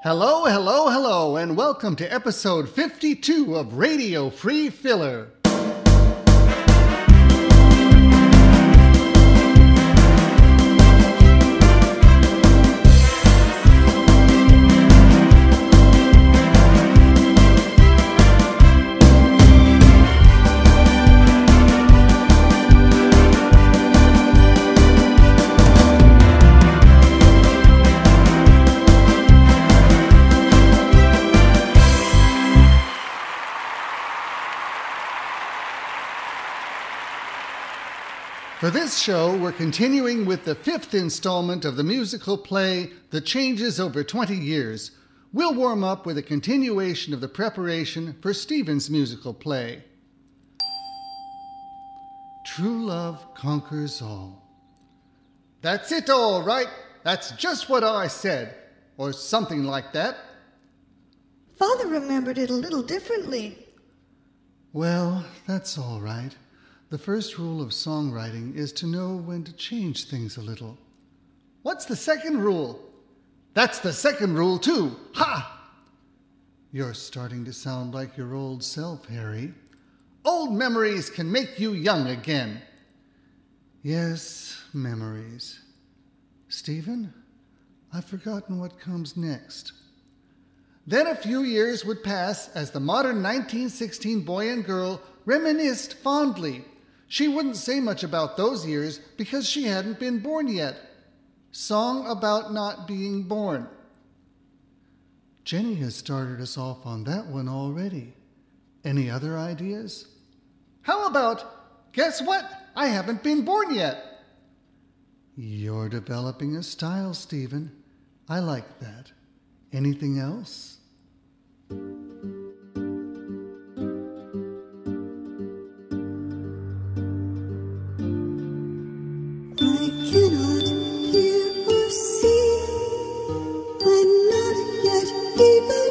Hello, hello, hello, and welcome to episode 52 of Radio Free Filler. For this show, we're continuing with the fifth installment of the musical play, The Changes Over 20 Years. We'll warm up with a continuation of the preparation for Stephen's musical play. True love conquers all. That's it all right. That's just what I said. Or something like that. Father remembered it a little differently. Well, that's all right. The first rule of songwriting is to know when to change things a little. What's the second rule? That's the second rule, too. Ha! You're starting to sound like your old self, Harry. Old memories can make you young again. Yes, memories. Stephen, I've forgotten what comes next. Then a few years would pass as the modern 1916 boy and girl reminisced fondly. She wouldn't say much about those years because she hadn't been born yet. Song about not being born. Jenny has started us off on that one already. Any other ideas? How about, guess what? I haven't been born yet. You're developing a style, Stephen. I like that. Anything else? I'm not yet even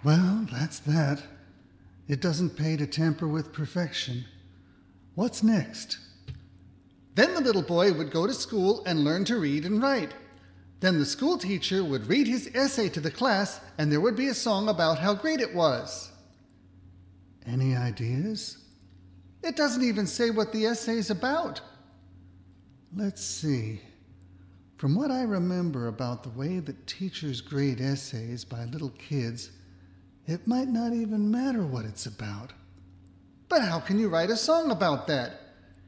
Well, that's that. It doesn't pay to tamper with perfection. What's next? Then the little boy would go to school and learn to read and write. Then the school teacher would read his essay to the class, and there would be a song about how great it was. Any ideas? It doesn't even say what the essay's about. Let's see. From what I remember about the way that teachers grade essays by little kids, it might not even matter what it's about. But how can you write a song about that?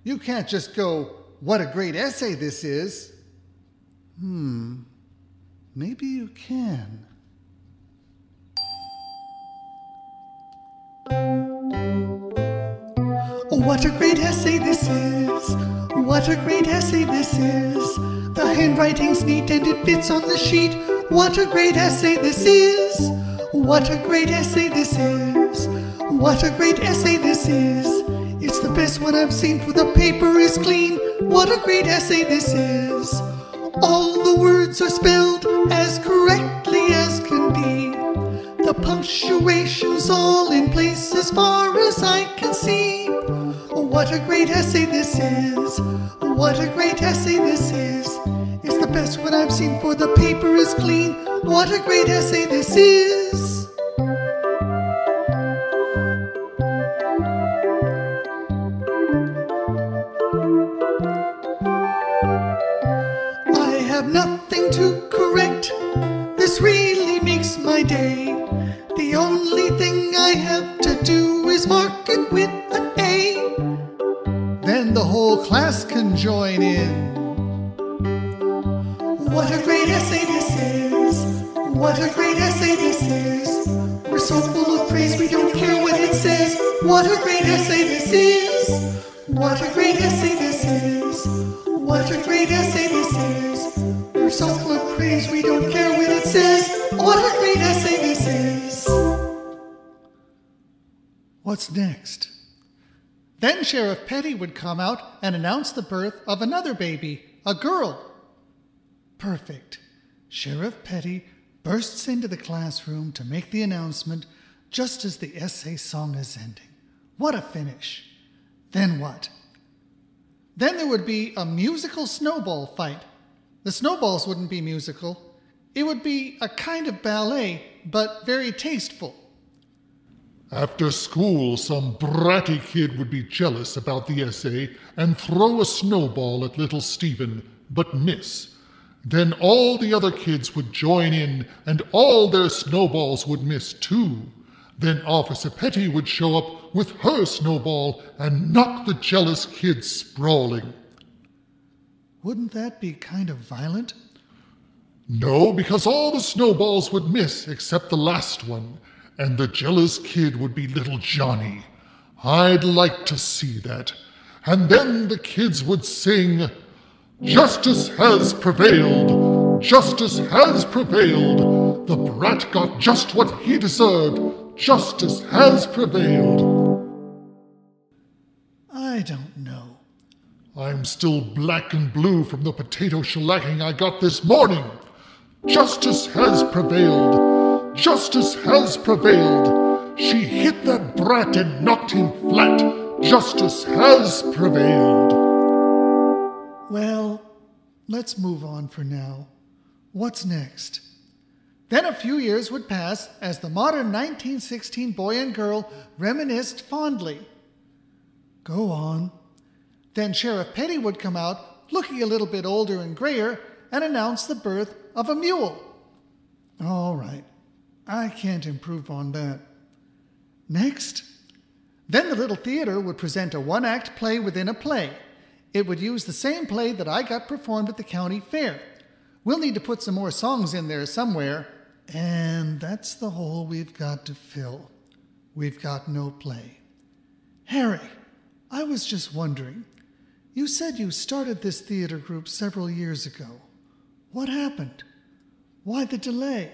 You can't just go, "What a great essay this is." Maybe you can. What a great essay this is. What a great essay this is. The handwriting's neat and it fits on the sheet. What a great essay this is. What a great essay this is. What a great essay this is. It's the best one I've seen, for the paper is clean. What a great essay this is. All the words are spelled as correctly as can be. The punctuation's all in place as far as I can see. What a great essay this is. What a great essay this is. It's the best one I've seen, for the paper is clean. What a great essay this is. I have nothing to correct. This really makes my day. The only thing I have to do is mark it with an A. Then the whole class can join in. What a great essay this is. What a great essay this is. We're so full of praise we don't care what it says. What a great essay this is. What a great essay this is. What a great essay this is. We're so full of praise we don't care what it says. What a great essay this is. What's next? Then Sheriff Petty would come out and announce the birth of another baby, a girl. Perfect. Sheriff Petty bursts into the classroom to make the announcement just as the essay song is ending. What a finish. Then what? Then there would be a musical snowball fight. The snowballs wouldn't be musical. It would be a kind of ballet, but very tasteful. After school, some bratty kid would be jealous about the essay and throw a snowball at little Stephen, but miss. Then all the other kids would join in, and all their snowballs would miss too. Then Officer Petty would show up with her snowball and knock the jealous kids sprawling. Wouldn't that be kind of violent? No, because all the snowballs would miss except the last one, and the jealous kid would be little Johnny. I'd like to see that. And then the kids would sing, "Justice has prevailed! Justice has prevailed! The brat got just what he deserved! Justice has prevailed!" I don't know. I'm still black and blue from the potato shellacking I got this morning. Justice has prevailed! Justice has prevailed! She hit that brat and knocked him flat! Justice has prevailed! Well, let's move on for now. What's next? Then a few years would pass as the modern 1916 boy and girl reminisced fondly. Go on. Then Sheriff Petty would come out, looking a little bit older and grayer, and announce the birth of a mule. All right, I can't improve on that. Next? Then the little theater would present a one-act play within a play. It would use the same play that I got performed at the county fair. We'll need to put some more songs in there somewhere, and that's the hole we've got to fill. We've got no play. Harry, I was just wondering, you said you started this theater group several years ago. What happened? Why the delay?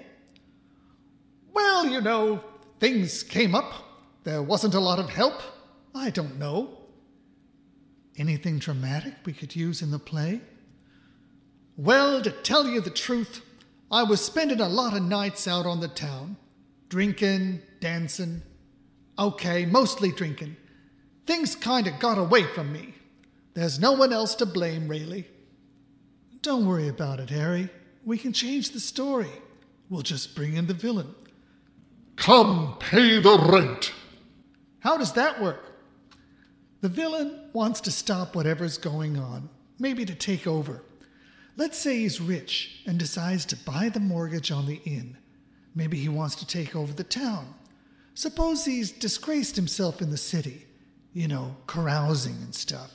Well, you know, things came up. There wasn't a lot of help. I don't know. Anything dramatic we could use in the play? Well, to tell you the truth, I was spending a lot of nights out on the town. Drinking, dancing. Okay, mostly drinking. Things kind of got away from me. There's no one else to blame, really. Don't worry about it, Harry. We can change the story. We'll just bring in the villain. Come pay the rent. How does that work? The villain wants to stop whatever's going on, maybe to take over. Let's say he's rich and decides to buy the mortgage on the inn. Maybe he wants to take over the town. Suppose he's disgraced himself in the city, carousing and stuff.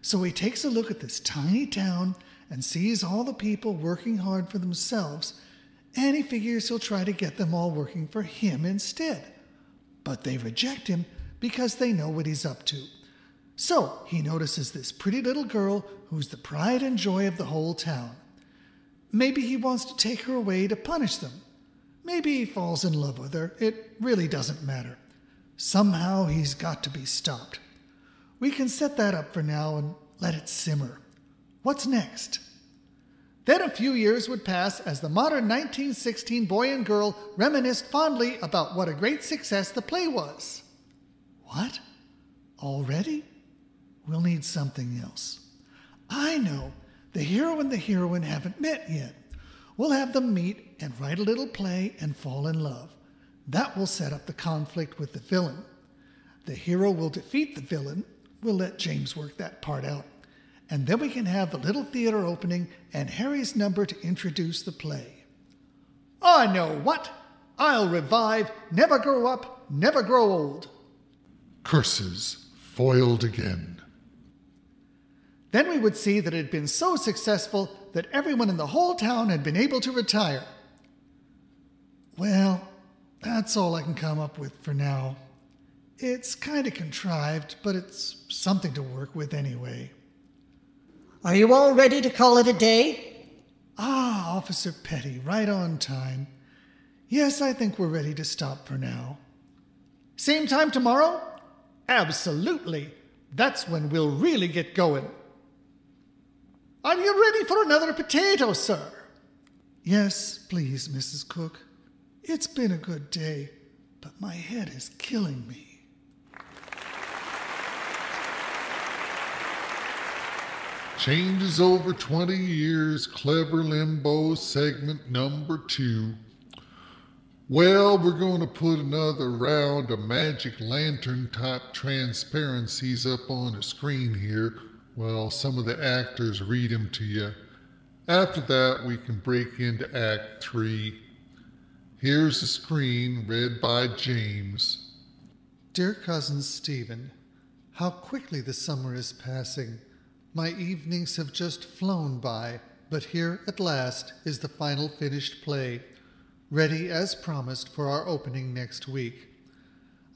So he takes a look at this tiny town and sees all the people working hard for themselves, and he figures he'll try to get them all working for him instead. But they reject him because they know what he's up to. So he notices this pretty little girl who's the pride and joy of the whole town. Maybe he wants to take her away to punish them. Maybe he falls in love with her. It really doesn't matter. Somehow he's got to be stopped. We can set that up for now and let it simmer. What's next? Then a few years would pass as the modern 1916 boy and girl reminisced fondly about what a great success the play was. What? Already? We'll need something else. I know. The hero and the heroine haven't met yet. We'll have them meet and write a little play and fall in love. That will set up the conflict with the villain. The hero will defeat the villain. We'll let James work that part out. And then we can have the little theater opening and Harry's number to introduce the play. I know what! I'll revive Never Grow Up, Never Grow Old. Curses foiled again. Then we would see that it had been so successful that everyone in the whole town had been able to retire. Well, that's all I can come up with for now. It's kind of contrived, but it's something to work with anyway. Are you all ready to call it a day? Ah, Officer Petty, right on time. Yes, I think we're ready to stop for now. Same time tomorrow? Absolutely. That's when we'll really get going. Are you ready for another potato, sir? Yes, please, Mrs. Cook. It's been a good day, but my head is killing me. Changes over 20 years, Clever Limbo, segment number 2. Well, we're going to put another round of magic lantern type transparencies up on the screen here while some of the actors read them to you. After that, we can break into Act 3. Here's the screen read by James. Dear Cousin Stephen, how quickly the summer is passing. My evenings have just flown by, but here at last is the final finished play, ready as promised for our opening next week.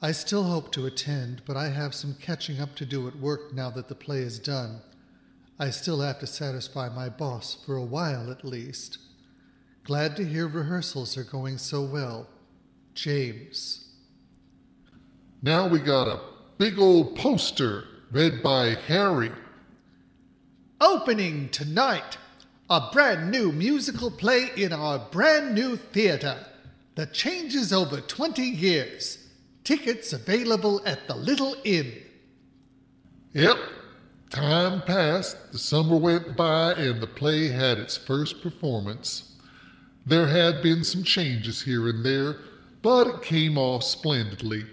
I still hope to attend, but I have some catching up to do at work now that the play is done. I still have to satisfy my boss for a while at least. Glad to hear rehearsals are going so well. James. Now we got a big old poster read by Harry. Opening tonight, a brand new musical play in our brand new theater that changes over 20 years. Tickets available at the Little Inn. Yep, time passed, the summer went by, and the play had its first performance. There had been some changes here and there, but it came off splendidly.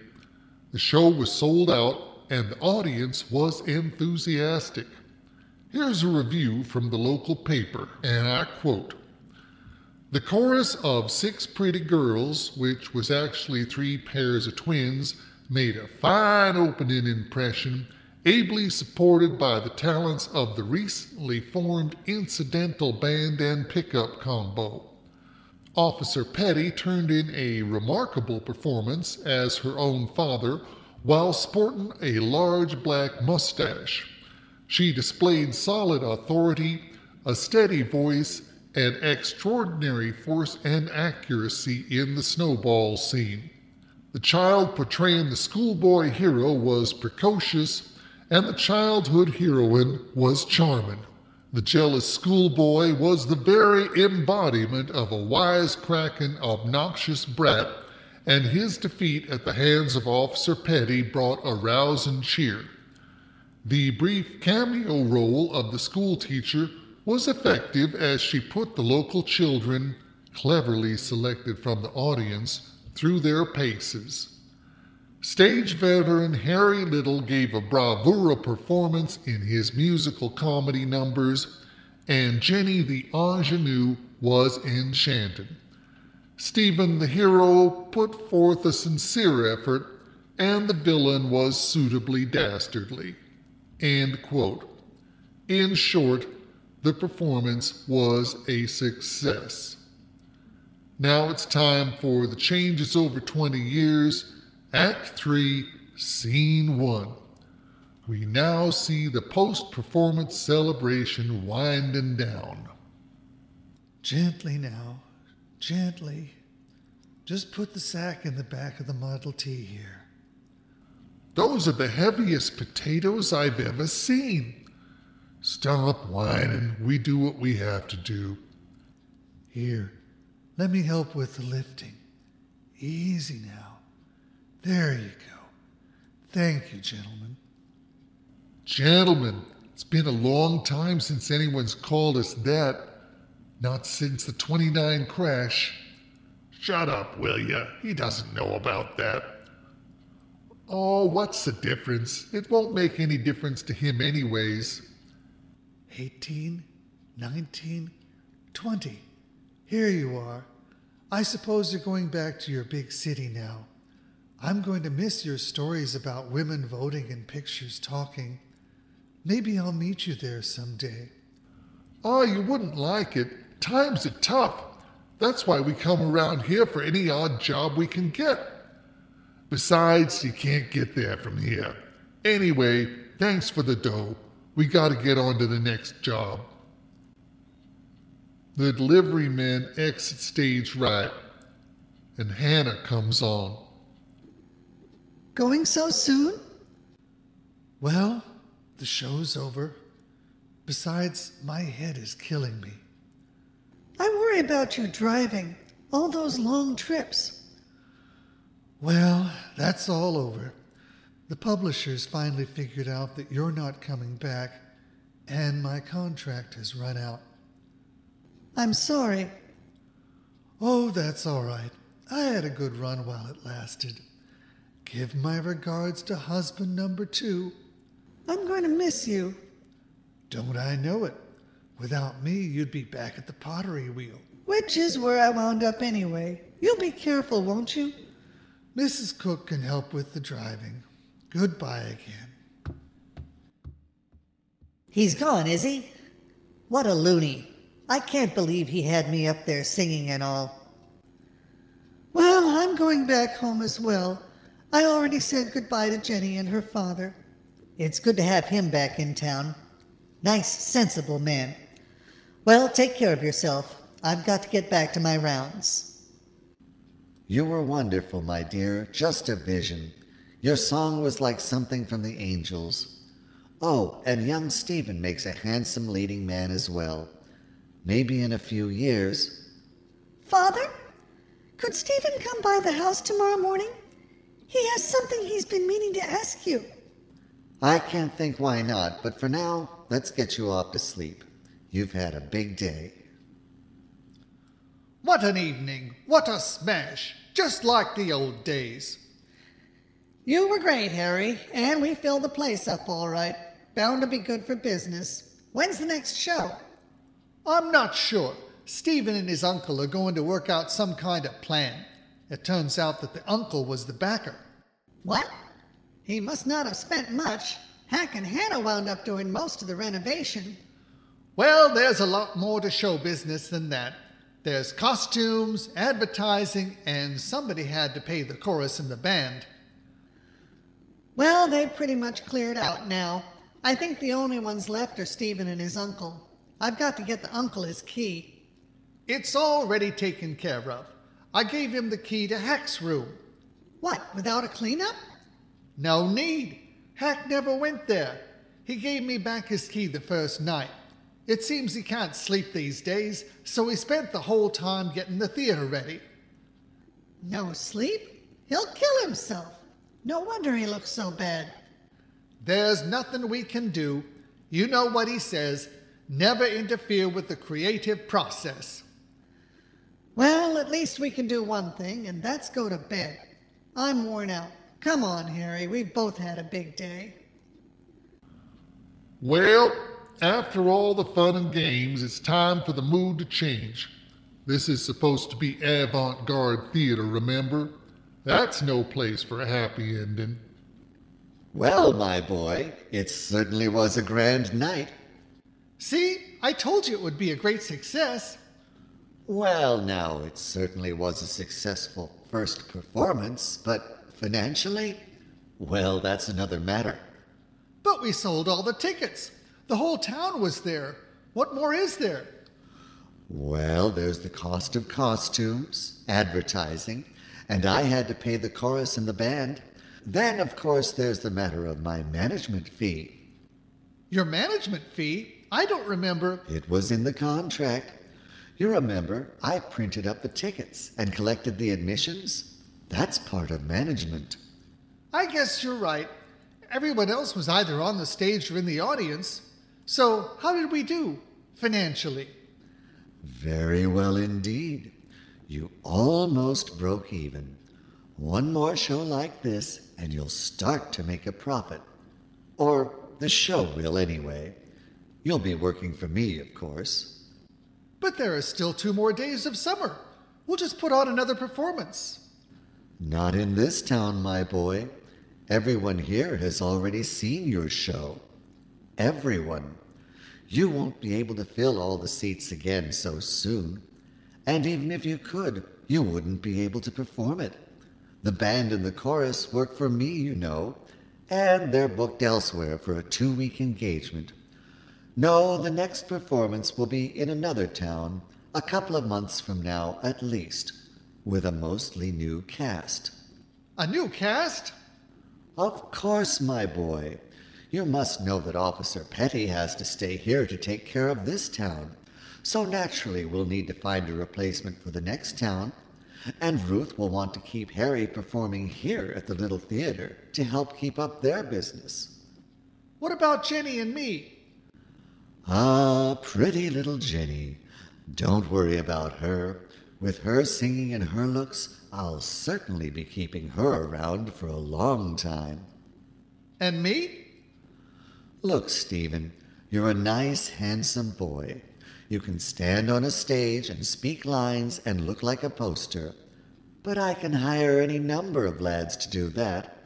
The show was sold out, and the audience was enthusiastic. Here's a review from the local paper, and I quote, "The chorus of 6 pretty girls, which was actually 3 pairs of twins, made a fine opening impression, ably supported by the talents of the recently formed incidental band and pickup combo. Officer Petty turned in a remarkable performance as her own father while sporting a large black mustache. She displayed solid authority, a steady voice, and extraordinary force and accuracy in the snowball scene. The child portraying the schoolboy hero was precocious, and the childhood heroine was charming. The jealous schoolboy was the very embodiment of a wisecracking, obnoxious brat, and his defeat at the hands of Officer Petty brought a rousing cheer. The brief cameo role of the schoolteacher was effective as she put the local children, cleverly selected from the audience, through their paces. Stage veteran Harry Little gave a bravura performance in his musical comedy numbers, and Jenny the ingenue was enchanted. Stephen the hero put forth a sincere effort, and the villain was suitably dastardly. End quote. In short, the performance was a success. Now it's time for The Changes Over 20 Years, Act 3, Scene 1. We now see the post-performance celebration winding down. Gently now, gently. Just put the sack in the back of the Model T here. Those are the heaviest potatoes I've ever seen. Stop whining. We do what we have to do. Here, let me help with the lifting. Easy now. There you go. Thank you, gentlemen. Gentlemen, it's been a long time since anyone's called us that. Not since the 29 crash. Shut up, will ya? He doesn't know about that. Oh, what's the difference? It won't make any difference to him anyways. 18, 19, 20. Here you are. I suppose you're going back to your big city now. I'm going to miss your stories about women voting and pictures talking. Maybe I'll meet you there someday. Oh, you wouldn't like it. Times are tough. That's why we come around here for any odd job we can get. Besides, you can't get there from here. Anyway, thanks for the dough. We gotta get on to the next job. The delivery men exit stage right, and Hannah comes on. Going so soon? Well, the show's over. Besides, my head is killing me. I worry about you driving. All those long trips. Well, that's all over. The publishers finally figured out that you're not coming back, and my contract has run out. I'm sorry. Oh, that's all right. I had a good run while it lasted. Give my regards to husband number 2. I'm going to miss you. Don't I know it? Without me, you'd be back at the pottery wheel. Which is where I wound up anyway. You'll be careful, won't you? Mrs. Cook can help with the driving. Goodbye again. He's gone, is he? What a loony. I can't believe he had me up there singing and all. Well, I'm going back home as well. I already said goodbye to Jenny and her father. It's good to have him back in town. Nice, sensible man. Well, take care of yourself. I've got to get back to my rounds. You were wonderful, my dear, just a vision. Your song was like something from the angels. Oh, and young Stephen makes a handsome leading man as well. Maybe in a few years. Father, could Stephen come by the house tomorrow morning? He has something he's been meaning to ask you. I can't think why not, but for now, let's get you off to sleep. You've had a big day. What an evening! What a smash! Just like the old days. You were great, Harry, and we filled the place up all right. Bound to be good for business. When's the next show? I'm not sure. Stephen and his uncle are going to work out some kind of plan. It turns out that the uncle was the backer. What? He must not have spent much. Hack and Hannah wound up doing most of the renovation. Well, there's a lot more to show business than that. There's costumes, advertising, and somebody had to pay the chorus and the band. Well, they've pretty much cleared out now. I think the only ones left are Stephen and his uncle. I've got to get the uncle his key. It's already taken care of. I gave him the key to Hack's room. What, without a cleanup? No need. Hack never went there. He gave me back his key the first night. It seems he can't sleep these days, so he spent the whole time getting the theater ready. No sleep? He'll kill himself. No wonder he looks so bad. There's nothing we can do. You know what he says. Never interfere with the creative process. Well, at least we can do one thing, and that's go to bed. I'm worn out. Come on, Harry. We've both had a big day. Well, after all the fun and games, it's time for the mood to change. This is supposed to be avant-garde theater, remember? That's no place for a happy ending. Well, my boy, it certainly was a grand night. See, I told you it would be a great success. Well, now, it certainly was a successful first performance, but financially? Well, that's another matter. But we sold all the tickets. The whole town was there. What more is there? Well, there's the cost of costumes, advertising, and I had to pay the chorus and the band. Then, of course, there's the matter of my management fee. Your management fee? I don't remember. It was in the contract. You remember, I printed up the tickets and collected the admissions. That's part of management. I guess you're right. Everyone else was either on the stage or in the audience. So how did we do, financially? Very well indeed. You almost broke even. One more show like this, and you'll start to make a profit. Or the show will, anyway. You'll be working for me, of course. But there are still 2 more days of summer. We'll just put on another performance. Not in this town, my boy. Everyone here has already seen your show. Everyone. You won't be able to fill all the seats again so soon. And even if you could, you wouldn't be able to perform it. The band and the chorus work for me, you know, and they're booked elsewhere for a 2-week engagement. No, the next performance will be in another town, a couple of months from now at least, with a mostly new cast. A new cast? Of course, my boy. You must know that Officer Petty has to stay here to take care of this town, so naturally we'll need to find a replacement for the next town, and Ruth will want to keep Harry performing here at the little theater to help keep up their business. What about Jenny and me? Ah, pretty little Jenny. Don't worry about her. With her singing and her looks, I'll certainly be keeping her around for a long time. And me? Look, Stephen, you're a nice, handsome boy. You can stand on a stage and speak lines and look like a poster. But I can hire any number of lads to do that.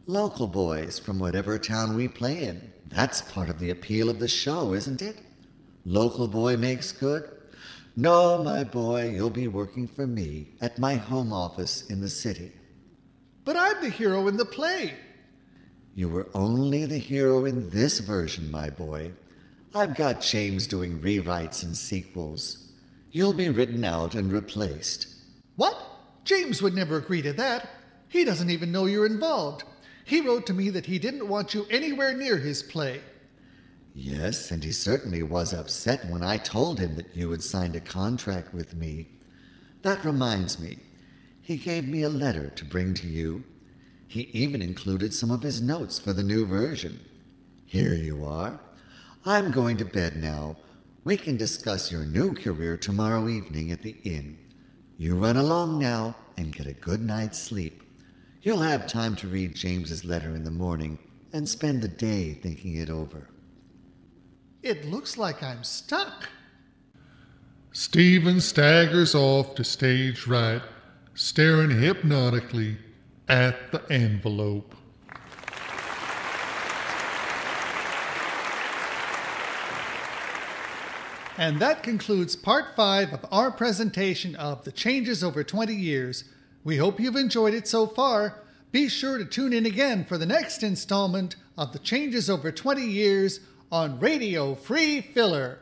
Local boys from whatever town we play in. That's part of the appeal of the show, isn't it? Local boy makes good. No, my boy, you'll be working for me at my home office in the city. But I'm the hero in the play. You were only the hero in this version, my boy. I've got James doing rewrites and sequels. You'll be written out and replaced. What? James would never agree to that. He doesn't even know you're involved. He wrote to me that he didn't want you anywhere near his play. Yes, and he certainly was upset when I told him that you had signed a contract with me. That reminds me, he gave me a letter to bring to you. He even included some of his notes for the new version. Here you are. I'm going to bed now. We can discuss your new career tomorrow evening at the inn. You run along now and get a good night's sleep. You'll have time to read James's letter in the morning and spend the day thinking it over. It looks like I'm stuck. Stephen staggers off to stage right, staring hypnotically at the envelope. And that concludes part 5 of our presentation of The Changes Over 20 Years. We hope you've enjoyed it so far. Be sure to tune in again for the next installment of The Changes Over 20 Years on Radio Free Filler.